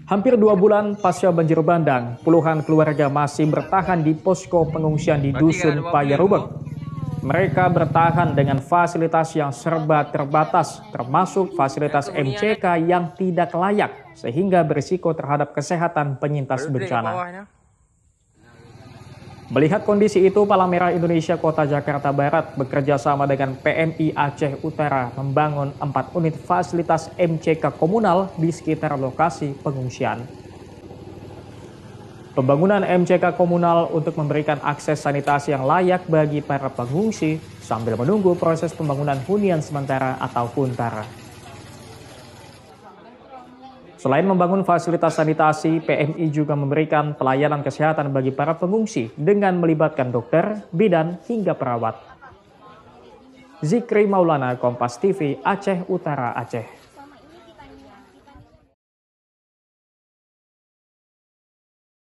Hampir 2 bulan pasca banjir bandang, puluhan keluarga masih bertahan di posko pengungsian di Dusun Payarubeng. Mereka bertahan dengan fasilitas yang serba terbatas, termasuk fasilitas MCK yang tidak layak, sehingga berisiko terhadap kesehatan penyintas bencana. Melihat kondisi itu, Palang Merah Indonesia Kota Jakarta Barat bekerja sama dengan PMI Aceh Utara membangun 4 unit fasilitas MCK komunal di sekitar lokasi pengungsian. Pembangunan MCK komunal untuk memberikan akses sanitasi yang layak bagi para pengungsi sambil menunggu proses pembangunan hunian sementara atau huntara. Selain membangun fasilitas sanitasi, PMI juga memberikan pelayanan kesehatan bagi para pengungsi dengan melibatkan dokter, bidan, hingga perawat. Zikri Maulana, Kompas TV, Aceh Utara, Aceh.